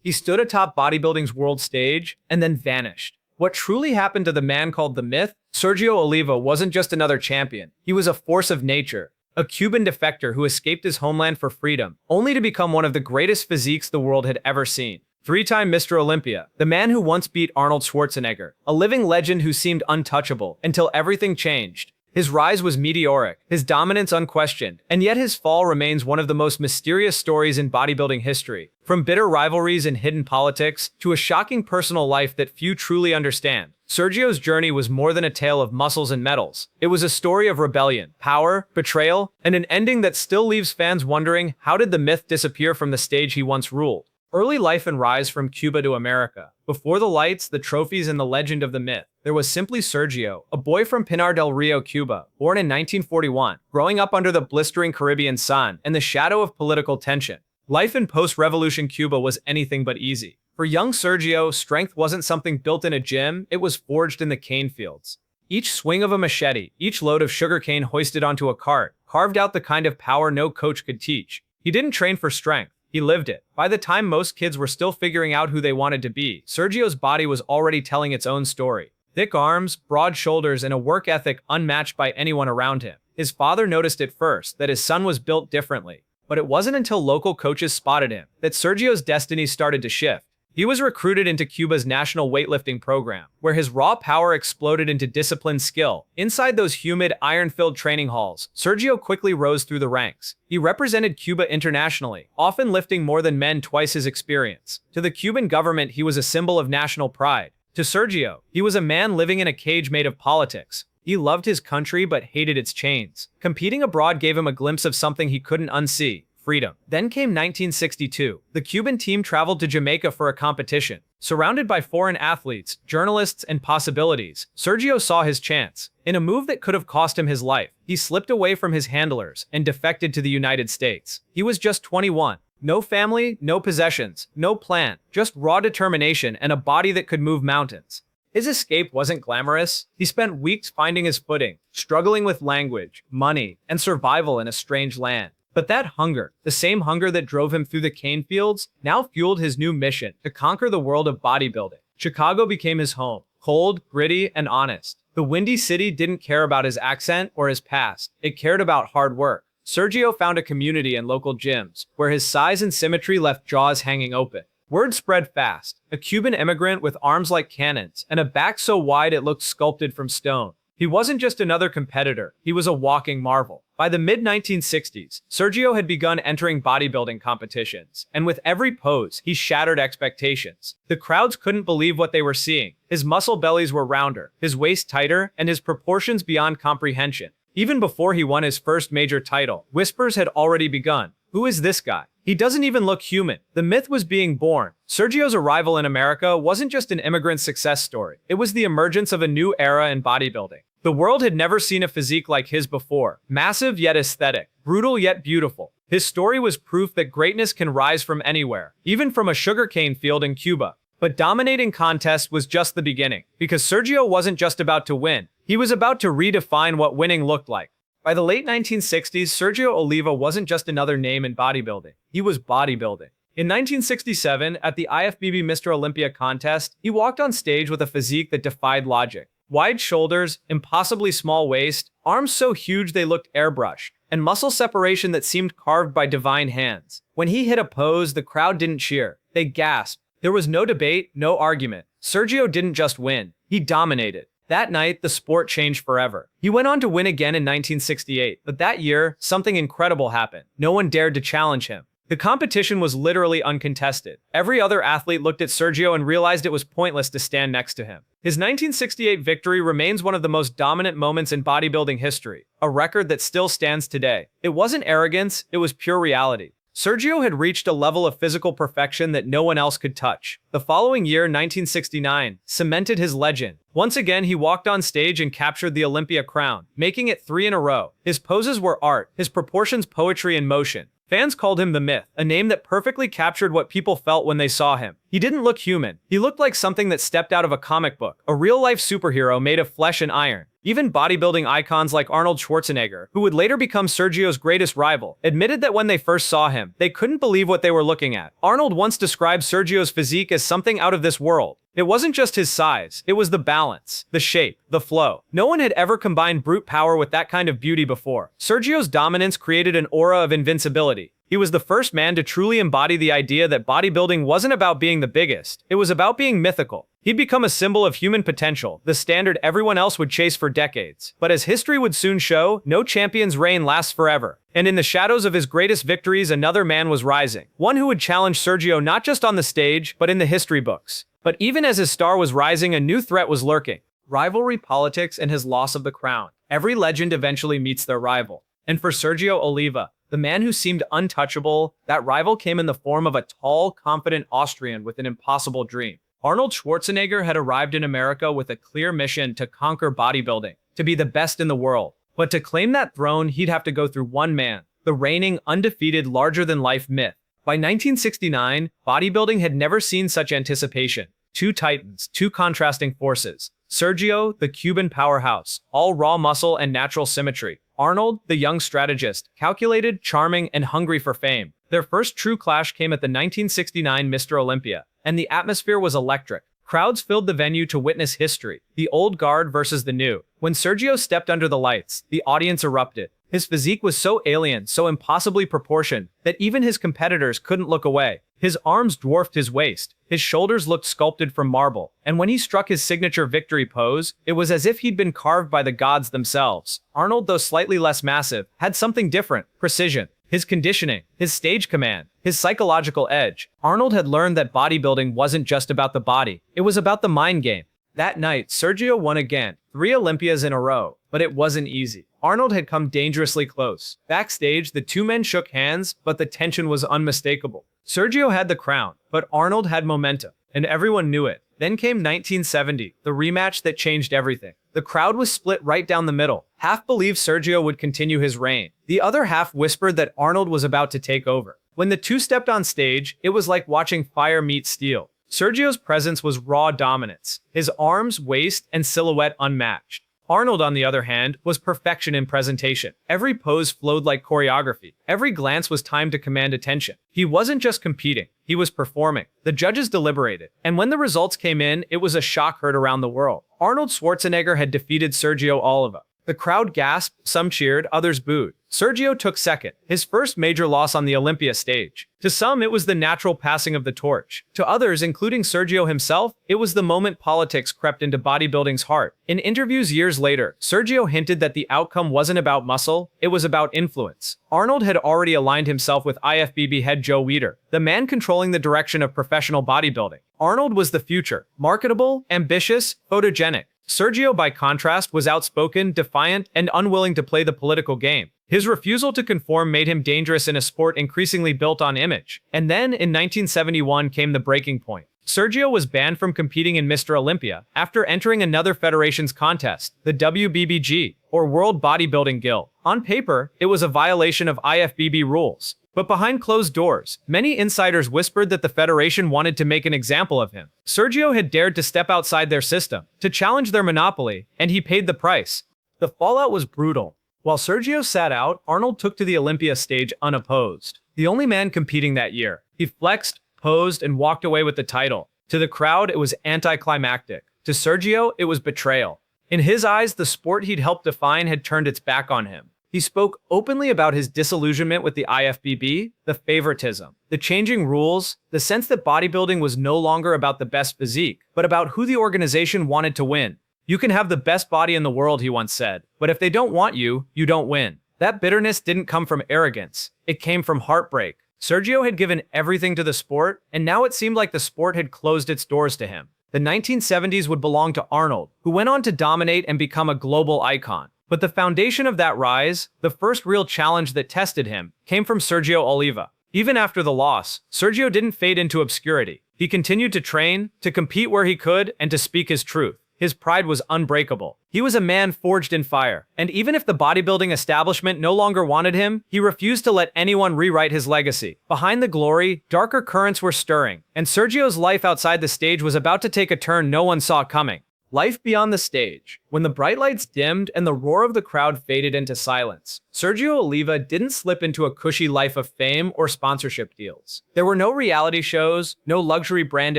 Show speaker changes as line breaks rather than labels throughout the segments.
He stood atop bodybuilding's world stage and then vanished. What truly happened to the man called the Myth, Sergio Oliva, wasn't just another champion. He was a force of nature, a Cuban defector who escaped his homeland for freedom, only to become one of the greatest physiques the world had ever seen. Three-time Mr. Olympia, the man who once beat Arnold Schwarzenegger, a living legend who seemed untouchable until everything changed. His rise was meteoric, his dominance unquestioned, and yet his fall remains one of the most mysterious stories in bodybuilding history. From bitter rivalries and hidden politics to a shocking personal life that few truly understand, Sergio's journey was more than a tale of muscles and medals. It was a story of rebellion, power, betrayal, and an ending that still leaves fans wondering, how did the Myth disappear from the stage he once ruled? Early life and rise from Cuba to America. Before the lights, the trophies, and the legend of the Myth, there was simply Sergio, a boy from Pinar del Rio, Cuba, born in 1941, growing up under the blistering Caribbean sun and the shadow of political tension. Life in post-revolution Cuba was anything but easy. For young Sergio, strength wasn't something built in a gym, it was forged in the cane fields. Each swing of a machete, each load of sugarcane hoisted onto a cart, carved out the kind of power no coach could teach. He didn't train for strength. He lived it. By the time most kids were still figuring out who they wanted to be, Sergio's body was already telling its own story. Thick arms, broad shoulders, and a work ethic unmatched by anyone around him. His father noticed at first that his son was built differently, but it wasn't until local coaches spotted him that Sergio's destiny started to shift. He was recruited into Cuba's national weightlifting program, where his raw power exploded into disciplined skill. Inside those humid, iron-filled training halls, Sergio quickly rose through the ranks. He represented Cuba internationally, often lifting more than men twice his experience. To the Cuban government, he was a symbol of national pride. To Sergio, he was a man living in a cage made of politics. He loved his country but hated its chains. Competing abroad gave him a glimpse of something he couldn't unsee. Freedom. Then came 1962. The Cuban team traveled to Jamaica for a competition. Surrounded by foreign athletes, journalists, and possibilities, Sergio saw his chance. In a move that could have cost him his life, he slipped away from his handlers and defected to the United States. He was just 21. No family, no possessions, no plan, just raw determination and a body that could move mountains. His escape wasn't glamorous. He spent weeks finding his footing, struggling with language, money, and survival in a strange land. But that hunger, the same hunger that drove him through the cane fields, now fueled his new mission to conquer the world of bodybuilding. Chicago became his home, cold, gritty, and honest. The Windy City didn't care about his accent or his past. It cared about hard work. Sergio found a community in local gyms, where his size and symmetry left jaws hanging open. Word spread fast. A Cuban immigrant with arms like cannons and a back so wide it looked sculpted from stone. He wasn't just another competitor, he was a walking marvel. By the mid-1960s, Sergio had begun entering bodybuilding competitions, and with every pose, he shattered expectations. The crowds couldn't believe what they were seeing. His muscle bellies were rounder, his waist tighter, and his proportions beyond comprehension. Even before he won his first major title, whispers had already begun. Who is this guy? He doesn't even look human. The Myth was being born. Sergio's arrival in America wasn't just an immigrant success story. It was the emergence of a new era in bodybuilding. The world had never seen a physique like his before. Massive yet aesthetic, brutal yet beautiful. His story was proof that greatness can rise from anywhere, even from a sugarcane field in Cuba. But dominating contest was just the beginning, because Sergio wasn't just about to win. He was about to redefine what winning looked like. By the late 1960s, Sergio Oliva wasn't just another name in bodybuilding. He was bodybuilding. In 1967, at the IFBB Mr. Olympia contest, he walked on stage with a physique that defied logic. Wide shoulders, impossibly small waist, arms so huge they looked airbrushed, and muscle separation that seemed carved by divine hands. When he hit a pose, the crowd didn't cheer. They gasped. There was no debate, no argument. Sergio didn't just win. He dominated. That night, the sport changed forever. He went on to win again in 1968, but that year, something incredible happened. No one dared to challenge him. The competition was literally uncontested. Every other athlete looked at Sergio and realized it was pointless to stand next to him. His 1968 victory remains one of the most dominant moments in bodybuilding history, a record that still stands today. It wasn't arrogance, it was pure reality. Sergio had reached a level of physical perfection that no one else could touch. The following year, 1969, cemented his legend. Once again, he walked on stage and captured the Olympia crown, making it 3 in a row. His poses were art, his proportions poetry in motion. Fans called him the Myth, a name that perfectly captured what people felt when they saw him. He didn't look human. He looked like something that stepped out of a comic book, a real-life superhero made of flesh and iron. Even bodybuilding icons like Arnold Schwarzenegger, who would later become Sergio's greatest rival, admitted that when they first saw him, they couldn't believe what they were looking at. Arnold once described Sergio's physique as something out of this world. It wasn't just his size, it was the balance, the shape, the flow. No one had ever combined brute power with that kind of beauty before. Sergio's dominance created an aura of invincibility. He was the first man to truly embody the idea that bodybuilding wasn't about being the biggest, it was about being mythical. He'd become a symbol of human potential, the standard everyone else would chase for decades. But as history would soon show, no champion's reign lasts forever. And in the shadows of his greatest victories, another man was rising. One who would challenge Sergio not just on the stage, but in the history books. But even as his star was rising, a new threat was lurking. Rivalry politics and his loss of the crown. Every legend eventually meets their rival. And for Sergio Oliva, the man who seemed untouchable, that rival came in the form of a tall, confident Austrian with an impossible dream. Arnold Schwarzenegger had arrived in America with a clear mission to conquer bodybuilding, to be the best in the world. But to claim that throne, he'd have to go through one man, the reigning, undefeated, larger-than-life myth. By 1969, bodybuilding had never seen such anticipation. Two titans, two contrasting forces. Sergio, the Cuban powerhouse, all raw muscle and natural symmetry. Arnold, the young strategist, calculated, charming, and hungry for fame. Their first true clash came at the 1969 Mr.Olympia, and the atmosphere was electric. Crowds filled the venue to witness history, the old guard versus the new. When Sergio stepped under the lights, the audience erupted. His physique was so alien, so impossibly proportioned, that even his competitors couldn't look away. His arms dwarfed his waist, his shoulders looked sculpted from marble, and when he struck his signature victory pose, it was as if he'd been carved by the gods themselves. Arnold, though slightly less massive, had something different: precision. His conditioning, his stage command, his psychological edge. Arnold had learned that bodybuilding wasn't just about the body, it was about the mind game. That night, Sergio won again, 3 Olympias in a row, but it wasn't easy. Arnold had come dangerously close. Backstage, the two men shook hands, but the tension was unmistakable. Sergio had the crown, but Arnold had momentum, and everyone knew it. Then came 1970, the rematch that changed everything. The crowd was split right down the middle. Half believed Sergio would continue his reign. The other half whispered that Arnold was about to take over. When the two stepped on stage, it was like watching fire meet steel. Sergio's presence was raw dominance, his arms, waist, and silhouette unmatched. Arnold, on the other hand, was perfection in presentation. Every pose flowed like choreography. Every glance was timed to command attention. He wasn't just competing, he was performing. The judges deliberated, and when the results came in, it was a shock heard around the world. Arnold Schwarzenegger had defeated Sergio Oliva. The crowd gasped, some cheered, others booed. Sergio took second, his first major loss on the Olympia stage. To some, it was the natural passing of the torch. To others, including Sergio himself, it was the moment politics crept into bodybuilding's heart. In interviews years later, Sergio hinted that the outcome wasn't about muscle, it was about influence. Arnold had already aligned himself with IFBB head Joe Weider, the man controlling the direction of professional bodybuilding. Arnold was the future, marketable, ambitious, photogenic. Sergio, by contrast, was outspoken, defiant, and unwilling to play the political game. His refusal to conform made him dangerous in a sport increasingly built on image. And then, in 1971, came the breaking point. Sergio was banned from competing in Mr. Olympia after entering another federation's contest, the WBBG, or World Bodybuilding Guild. On paper, it was a violation of IFBB rules. But behind closed doors, many insiders whispered that the federation wanted to make an example of him. Sergio had dared to step outside their system, to challenge their monopoly, and he paid the price. The fallout was brutal. While Sergio sat out, Arnold took to the Olympia stage unopposed. The only man competing that year. He flexed, posed, and walked away with the title. To the crowd, it was anticlimactic. To Sergio, it was betrayal. In his eyes, the sport he'd helped define had turned its back on him. He spoke openly about his disillusionment with the IFBB, the favoritism, the changing rules, the sense that bodybuilding was no longer about the best physique, but about who the organization wanted to win. "You can have the best body in the world," he once said, "but if they don't want you, you don't win." That bitterness didn't come from arrogance. It came from heartbreak. Sergio had given everything to the sport, and now it seemed like the sport had closed its doors to him. The 1970s would belong to Arnold, who went on to dominate and become a global icon. But the foundation of that rise, the first real challenge that tested him, came from Sergio Oliva. Even after the loss, Sergio didn't fade into obscurity. He continued to train, to compete where he could, and to speak his truth. His pride was unbreakable. He was a man forged in fire, and even if the bodybuilding establishment no longer wanted him, he refused to let anyone rewrite his legacy. Behind the glory, darker currents were stirring, and Sergio's life outside the stage was about to take a turn no one saw coming. Life beyond the stage. When the bright lights dimmed and the roar of the crowd faded into silence, Sergio Oliva didn't slip into a cushy life of fame or sponsorship deals. There were no reality shows, no luxury brand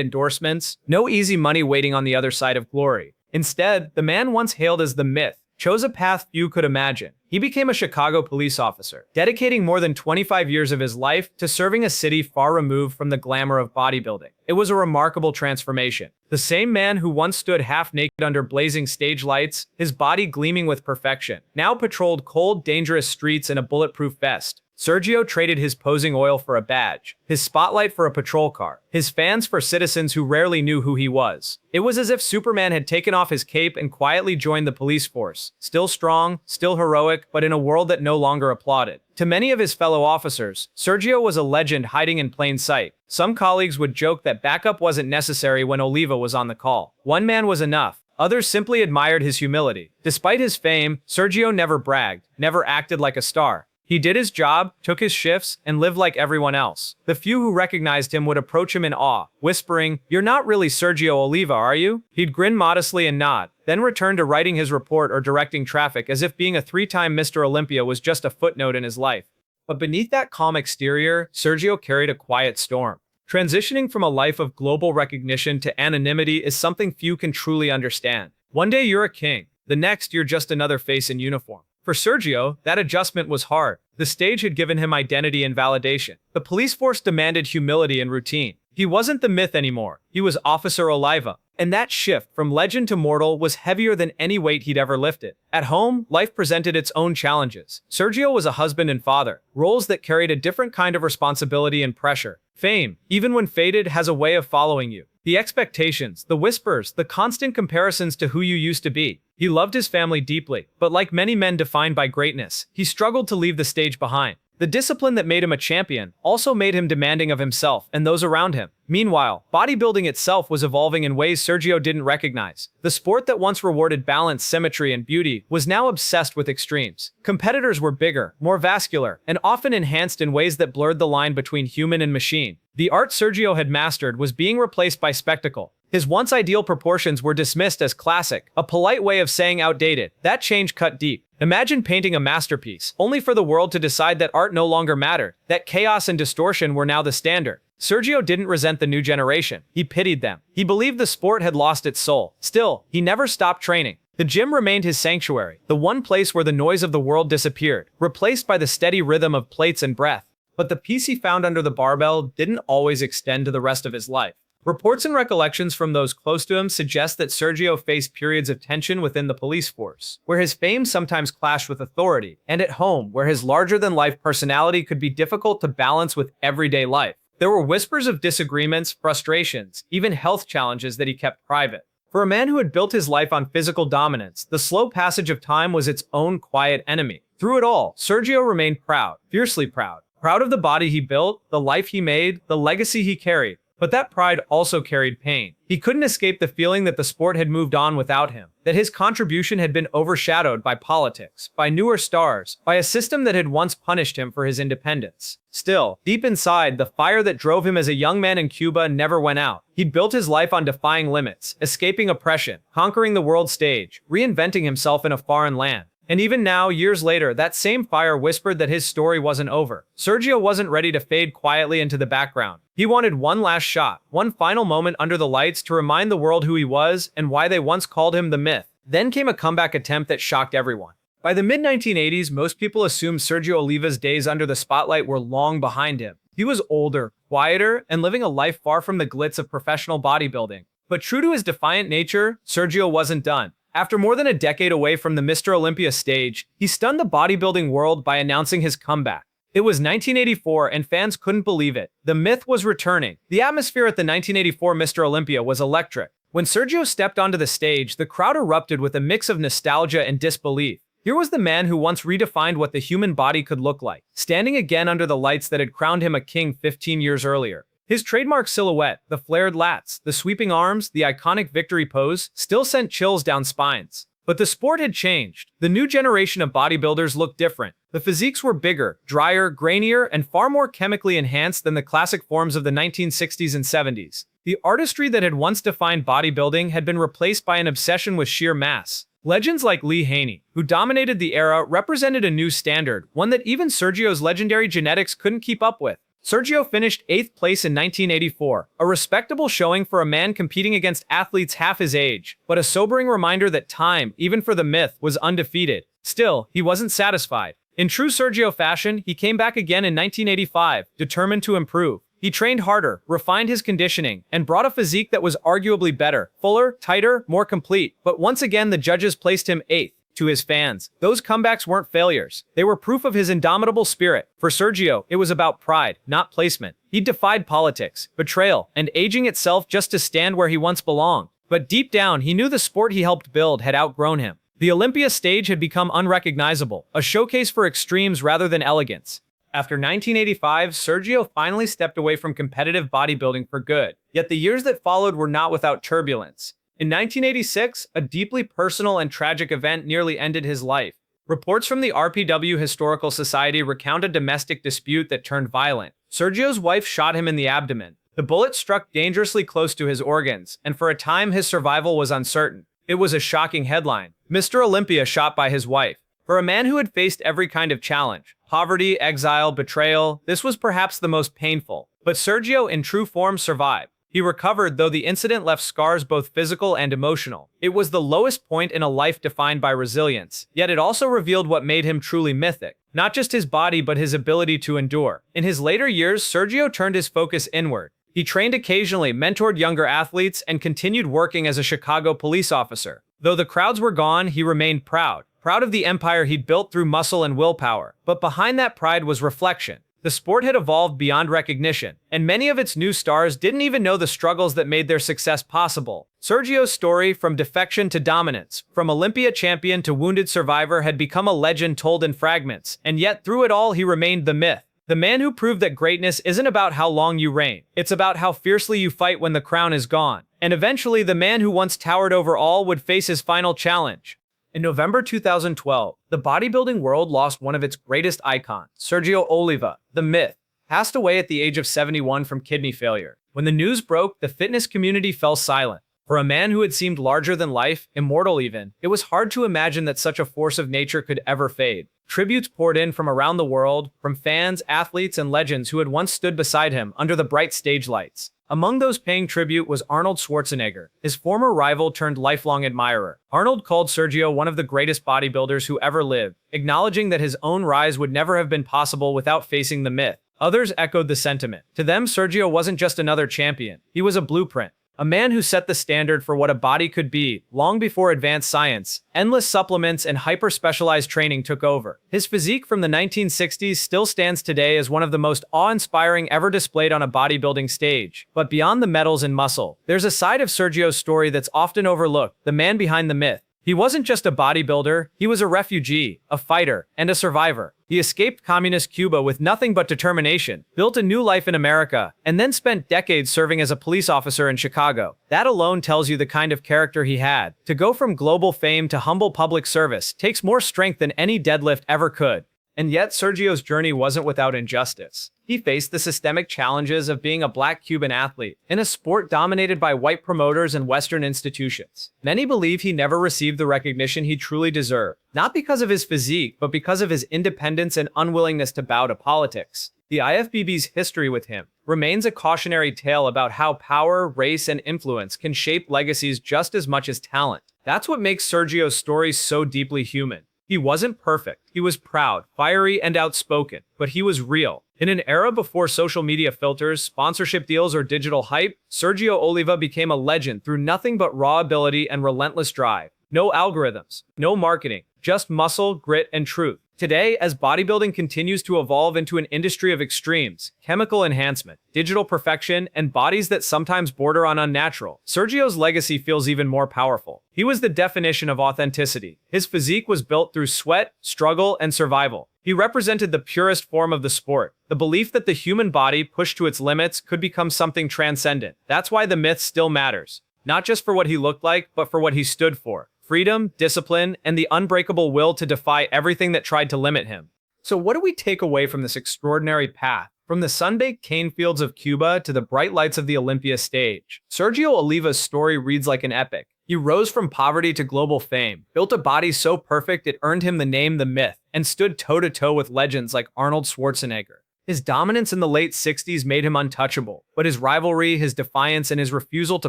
endorsements, no easy money waiting on the other side of glory. Instead, the man once hailed as the myth chose a path few could imagine. He became a Chicago police officer, dedicating more than 25 years of his life to serving a city far removed from the glamour of bodybuilding. It was a remarkable transformation. The same man who once stood half naked under blazing stage lights, his body gleaming with perfection, now patrolled cold, dangerous streets in a bulletproof vest. Sergio traded his posing oil for a badge, his spotlight for a patrol car, his fans for citizens who rarely knew who he was. It was as if Superman had taken off his cape and quietly joined the police force, still strong, still heroic, but in a world that no longer applauded. To many of his fellow officers, Sergio was a legend hiding in plain sight. Some colleagues would joke that backup wasn't necessary when Oliva was on the call. One man was enough. Others simply admired his humility. Despite his fame, Sergio never bragged, never acted like a star. He did his job, took his shifts, and lived like everyone else. The few who recognized him would approach him in awe, whispering, "You're not really Sergio Oliva, are you?" He'd grin modestly and nod, then return to writing his report or directing traffic as if being a three-time Mr. Olympia was just a footnote in his life. But beneath that calm exterior, Sergio carried a quiet storm. Transitioning from a life of global recognition to anonymity is something few can truly understand. One day you're a king, the next you're just another face in uniform. For Sergio, that adjustment was hard. The stage had given him identity and validation. The police force demanded humility and routine. He wasn't the myth anymore. He was Officer Oliva. And that shift from legend to mortal was heavier than any weight he'd ever lifted. At home, life presented its own challenges. Sergio was a husband and father, roles that carried a different kind of responsibility and pressure. Fame, even when faded, has a way of following you. The expectations, the whispers, the constant comparisons to who you used to be. He loved his family deeply, but like many men defined by greatness, he struggled to leave the stage behind. The discipline that made him a champion also made him demanding of himself and those around him. Meanwhile, bodybuilding itself was evolving in ways Sergio didn't recognize. The sport that once rewarded balance, symmetry, and beauty was now obsessed with extremes. Competitors were bigger, more vascular, and often enhanced in ways that blurred the line between human and machine. The art Sergio had mastered was being replaced by spectacle. His once ideal proportions were dismissed as classic, a polite way of saying outdated. That change cut deep. Imagine painting a masterpiece, only for the world to decide that art no longer mattered, that chaos and distortion were now the standard. Sergio didn't resent the new generation. He pitied them. He believed the sport had lost its soul. Still, he never stopped training. The gym remained his sanctuary, the one place where the noise of the world disappeared, replaced by the steady rhythm of plates and breath. But the peace he found under the barbell didn't always extend to the rest of his life. Reports and recollections from those close to him suggest that Sergio faced periods of tension within the police force, where his fame sometimes clashed with authority, and at home, where his larger-than-life personality could be difficult to balance with everyday life. There were whispers of disagreements, frustrations, even health challenges that he kept private. For a man who had built his life on physical dominance, the slow passage of time was its own quiet enemy. Through it all, Sergio remained proud, fiercely proud. Proud of the body he built, the life he made, the legacy he carried. But that pride also carried pain. He couldn't escape the feeling that the sport had moved on without him, that his contribution had been overshadowed by politics, by newer stars, by a system that had once punished him for his independence. Still, deep inside, the fire that drove him as a young man in Cuba never went out. He'd built his life on defying limits, escaping oppression, conquering the world stage, reinventing himself in a foreign land. And even now, years later, that same fire whispered that his story wasn't over. Sergio wasn't ready to fade quietly into the background. He wanted one last shot, one final moment under the lights to remind the world who he was and why they once called him the myth. Then came a comeback attempt that shocked everyone. By the mid-1980s, most people assumed Sergio Oliva's days under the spotlight were long behind him. He was older, quieter, and living a life far from the glitz of professional bodybuilding. But true to his defiant nature, Sergio wasn't done. After more than a decade away from the Mr. Olympia stage, he stunned the bodybuilding world by announcing his comeback. It was 1984 and fans couldn't believe it. The myth was returning. The atmosphere at the 1984 Mr. Olympia was electric. When Sergio stepped onto the stage, the crowd erupted with a mix of nostalgia and disbelief. Here was the man who once redefined what the human body could look like, standing again under the lights that had crowned him a king 15 years earlier. His trademark silhouette, the flared lats, the sweeping arms, the iconic victory pose, still sent chills down spines. But the sport had changed. The new generation of bodybuilders looked different. The physiques were bigger, drier, grainier, and far more chemically enhanced than the classic forms of the 1960s and 70s. The artistry that had once defined bodybuilding had been replaced by an obsession with sheer mass. Legends like Lee Haney, who dominated the era, represented a new standard, one that even Sergio's legendary genetics couldn't keep up with. Sergio finished 8th place in 1984, a respectable showing for a man competing against athletes half his age, but a sobering reminder that time, even for the myth, was undefeated. Still, he wasn't satisfied. In true Sergio fashion, he came back again in 1985, determined to improve. He trained harder, refined his conditioning, and brought a physique that was arguably better, fuller, tighter, more complete. But once again, the judges placed him 8th. To his fans, those comebacks weren't failures. They were proof of his indomitable spirit. For Sergio, it was about pride, not placement. He defied politics, betrayal, and aging itself just to stand where he once belonged. But deep down, he knew the sport he helped build had outgrown him. The Olympia stage had become unrecognizable, a showcase for extremes rather than elegance. After 1985, Sergio finally stepped away from competitive bodybuilding for good. Yet the years that followed were not without turbulence. In 1986, a deeply personal and tragic event nearly ended his life. Reports from the RPW Historical Society recount a domestic dispute that turned violent. Sergio's wife shot him in the abdomen. The bullet struck dangerously close to his organs, and for a time his survival was uncertain. It was a shocking headline. Mr. Olympia shot by his wife. For a man who had faced every kind of challenge, poverty, exile, betrayal, this was perhaps the most painful. But Sergio, in true form, survived. He recovered, though the incident left scars both physical and emotional. It was the lowest point in a life defined by resilience, yet it also revealed what made him truly mythic. Not just his body, but his ability to endure. In his later years, Sergio turned his focus inward. He trained occasionally, mentored younger athletes, and continued working as a Chicago police officer. Though the crowds were gone, he remained proud of the empire he'd built through muscle and willpower. But behind that pride was reflection. The sport had evolved beyond recognition, and many of its new stars didn't even know the struggles that made their success possible. Sergio's story, from defection to dominance, from Olympia champion to wounded survivor, had become a legend told in fragments, and yet through it all he remained the myth. The man who proved that greatness isn't about how long you reign, it's about how fiercely you fight when the crown is gone. And eventually, the man who once towered over all would face his final challenge. In November 2012, the bodybuilding world lost one of its greatest icons. Sergio Oliva, the myth, passed away at the age of 71 from kidney failure. When the news broke, the fitness community fell silent. For a man who had seemed larger than life, immortal even, it was hard to imagine that such a force of nature could ever fade. Tributes poured in from around the world, from fans, athletes, and legends who had once stood beside him under the bright stage lights. Among those paying tribute was Arnold Schwarzenegger, his former rival turned lifelong admirer. Arnold called Sergio one of the greatest bodybuilders who ever lived, acknowledging that his own rise would never have been possible without facing the myth. Others echoed the sentiment. To them, Sergio wasn't just another champion. He was a blueprint. A man who set the standard for what a body could be, long before advanced science, endless supplements, and hyper-specialized training took over. His physique from the 1960s still stands today as one of the most awe-inspiring ever displayed on a bodybuilding stage. But beyond the medals and muscle, there's a side of Sergio's story that's often overlooked, the man behind the myth. He wasn't just a bodybuilder, he was a refugee, a fighter, and a survivor. He escaped communist Cuba with nothing but determination, built a new life in America, and then spent decades serving as a police officer in Chicago. That alone tells you the kind of character he had. To go from global fame to humble public service takes more strength than any deadlift ever could. And yet, Sergio's journey wasn't without injustice. He faced the systemic challenges of being a black Cuban athlete in a sport dominated by white promoters and Western institutions. Many believe he never received the recognition he truly deserved, not because of his physique, but because of his independence and unwillingness to bow to politics. The IFBB's history with him remains a cautionary tale about how power, race, and influence can shape legacies just as much as talent. That's what makes Sergio's story so deeply human. He wasn't perfect. He was proud, fiery, and outspoken, but he was real. In an era before social media filters, sponsorship deals, or digital hype, Sergio Oliva became a legend through nothing but raw ability and relentless drive. No algorithms, no marketing, just muscle, grit, and truth. Today, as bodybuilding continues to evolve into an industry of extremes, chemical enhancement, digital perfection, and bodies that sometimes border on unnatural, Sergio's legacy feels even more powerful. He was the definition of authenticity. His physique was built through sweat, struggle, and survival. He represented the purest form of the sport, the belief that the human body, pushed to its limits, could become something transcendent. That's why the myth still matters. Not just for what he looked like, but for what he stood for. Freedom, discipline, and the unbreakable will to defy everything that tried to limit him. So what do we take away from this extraordinary path? From the sun-baked cane fields of Cuba to the bright lights of the Olympia stage, Sergio Oliva's story reads like an epic. He rose from poverty to global fame, built a body so perfect it earned him the name The Myth, and stood toe-to-toe with legends like Arnold Schwarzenegger. His dominance in the late 60s made him untouchable, but his rivalry, his defiance, and his refusal to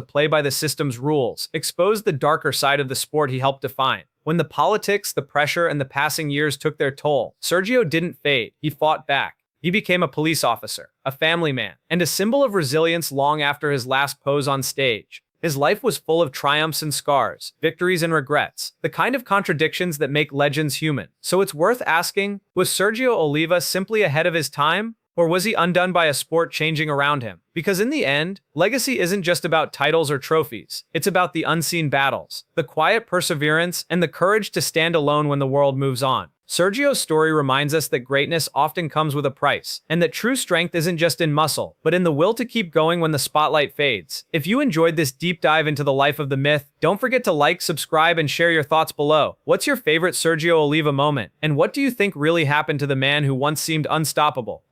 play by the system's rules exposed the darker side of the sport he helped define. When the politics, the pressure, and the passing years took their toll, Sergio didn't fade. He fought back. He became a police officer, a family man, and a symbol of resilience long after his last pose on stage. His life was full of triumphs and scars, victories and regrets, the kind of contradictions that make legends human. So it's worth asking, was Sergio Oliva simply ahead of his time? Or was he undone by a sport changing around him? Because in the end, legacy isn't just about titles or trophies. It's about the unseen battles, the quiet perseverance, and the courage to stand alone when the world moves on. Sergio's story reminds us that greatness often comes with a price, and that true strength isn't just in muscle, but in the will to keep going when the spotlight fades. If you enjoyed this deep dive into the life of the myth, don't forget to like, subscribe, and share your thoughts below. What's your favorite Sergio Oliva moment? And what do you think really happened to the man who once seemed unstoppable?